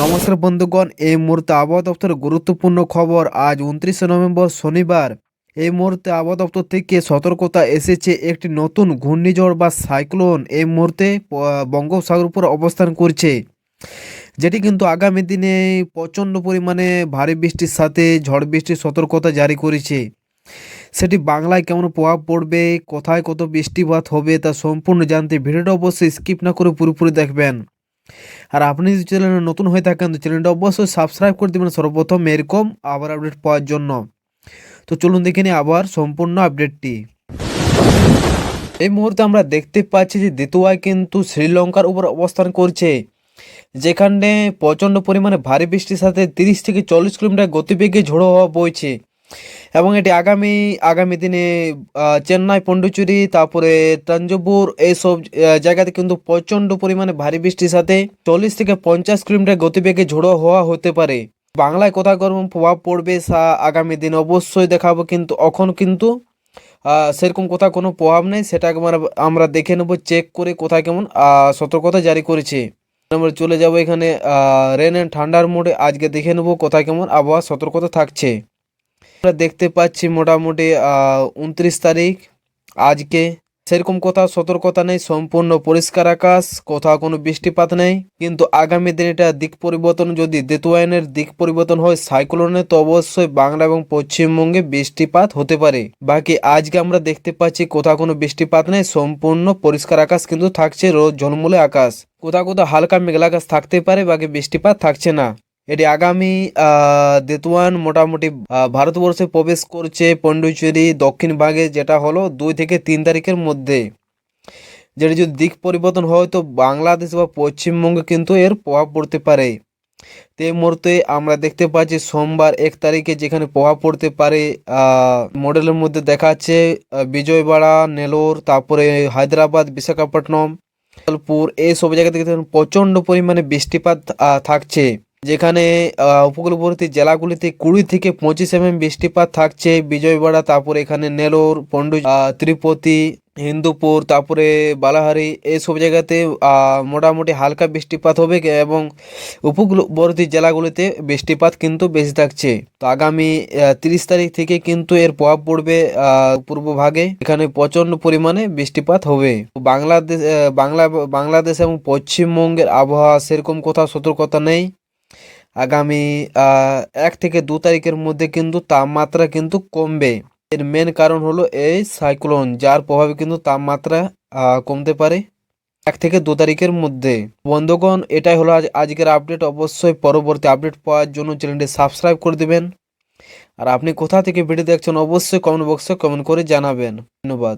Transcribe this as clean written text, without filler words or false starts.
নমস্কার বন্ধুগণ, এই মুহূর্তে আবহাওয়া দপ্তরের গুরুত্বপূর্ণ খবর। আজ 29 নভেম্বর শনিবার। এই মুহূর্তে আবহাওয়া দপ্তর থেকে সতর্কতা এসেছে, একটি নতুন ঘূর্ণিঝড় বা সাইক্লোন এই মুহূর্তে বঙ্গোপসাগর উপর অবস্থান করছে, যেটি কিন্তু আগামী দিনে প্রচণ্ড পরিমাণে ভারী বৃষ্টির সাথে ঝড় বৃষ্টির সতর্কতা জারি করেছে। সেটি বাংলায় কেমন প্রভাব পড়বে, কোথায় কত বৃষ্টিপাত হবে তা সম্পূর্ণ জানতে ভিডিওটা অবশ্যই স্কিপ না করে পুরোপুরি দেখবেন। আর আপনি যদি চ্যানেলে নতুন হয়ে থাকেন তো চ্যানেলটা অবশ্যই সাবস্ক্রাইব করে দেবেন সর্বপ্রথম এরকম আবার আপডেট পাওয়ার জন্য। তো চলুন দেখে নিই আবার সম্পূর্ণ আপডেটটি। এই মুহূর্তে আমরা দেখতে পাচ্ছি যে দিতুয়ায় কিন্তু শ্রীলঙ্কার উপর অবস্থান করছে, যেখানে প্রচণ্ড পরিমাণে ভারী বৃষ্টির সাথে 30 থেকে 40 কিলোমিটার গতিবেগে ঝোড়ো হওয়া বইছে, এবং এটি আগামী দিনে চেন্নাই, পন্ডিচেরি, তারপরে তাঞ্জাভুর এইসব জায়গাতে কিন্তু প্রচণ্ড পরিমাণে ভারী বৃষ্টির সাথে 40 থেকে 50 কিলোমিটার গতিবেগে ঝোড়ো হওয়া হতে পারে। বাংলায় কোথায় কোন প্রভাব পড়বে আগামী দিন অবশ্যই দেখাবো, কিন্তু এখন কিন্তু সেরকম কোথাও কোনো প্রভাব নেই। সেটাকে আমরা দেখে নেব চেক করে কোথায় কেমন সতর্কতা জারি করেছে। আমরা চলে যাব এখানে রেন অ্যান্ড ঠান্ডার মোডে। আজকে দেখে নেব কোথায় কেমন আবহাওয়া সতর্কতা থাকছে। আমরা দেখতে পাচ্ছি মোটামুটি 29 তারিখ আজকে সেরকম কোথাও সতর্কতা নেই, সম্পূর্ণ পরিষ্কার আকাশ, কোথাও কোনো বৃষ্টিপাত নেই। কিন্তু আগামী দিন এটা দিক পরিবর্তন, যদি দেতুয়ায়নের দিক পরিবর্তন হয় সাইক্লোনে, তো অবশ্যই বাংলা এবং পশ্চিমবঙ্গে বৃষ্টিপাত হতে পারে। বাকি আজকে আমরা দেখতে পাচ্ছি কোথাও কোনো বৃষ্টিপাত নেই, সম্পূর্ণ পরিষ্কার আকাশ কিন্তু থাকছে, রোদ ঝলমলে আকাশ। কোথাও কোথাও হালকা মেঘলা আকাশ থাকতে পারে, বাকি বৃষ্টিপাত থাকছে না। এটি আগামী দেতুয়ান মোটামুটি ভারতবর্ষে প্রবেশ করছে পন্ডিচেরি দক্ষিণ ভাগে, যেটা হলো 2 থেকে 3 তারিখের মধ্যে। যেটি যদি দিক পরিবর্তন হয় তো বাংলাদেশ বা পশ্চিমবঙ্গে কিন্তু এর প্রভাব পড়তে পারে। তো এই মুহূর্তে আমরা দেখতে পাচ্ছি সোমবার 1 তারিখে যেখানে প্রভাব পড়তে পারে, মডেলের মধ্যে দেখাচ্ছে বিজয়বাড়া, নেলোর, তারপরে হায়দ্রাবাদ, বিশাখাপট্টনম, জলপুর, এই সব জায়গা থেকে প্রচণ্ড পরিমাণে বৃষ্টিপাত থাকছে, যেখানে উপকূলবর্তী জেলাগুলিতে 20 থেকে 25 বৃষ্টিপাত থাকছে। বিজয়বাড়া, তারপরে এখানে নেলোর, তিরুপতি, হিন্দুপুর, তারপরে বালাহারি, এইসব জায়গাতে মোটামুটি হালকা বৃষ্টিপাত হবে, এবং উপকূলবর্তী জেলাগুলিতে বৃষ্টিপাত কিন্তু বেশি থাকছে। তো আগামী 30 তারিখ থেকে কিন্তু এর প্রভাব পড়বে পূর্ব ভাগে, এখানে প্রচণ্ড পরিমাণে বৃষ্টিপাত হবে। বাংলাদেশ এবং পশ্চিমবঙ্গের আবহাওয়া সেরকম কোথাও সতর্কতা নেই। আগামী 1 থেকে 2 তারিখের মধ্যে কিন্তু তাপমাত্রা কিন্তু কমবে। এর মেন কারণ হলো এই সাইক্লোন, যার প্রভাবে কিন্তু তাপমাত্রা কমতে পারে 1 থেকে 2 তারিখের মধ্যে। বন্ধুগণ, এটাই হলো আজকের আপডেট। অবশ্যই পরবর্তী আপডেট পাওয়ার জন্য চ্যানেলটি সাবস্ক্রাইব করে দেবেন। আর আপনি কোথা থেকে ভিডিও দেখছেন অবশ্যই কমেন্ট বক্সে কমেন্ট করে জানাবেন। ধন্যবাদ।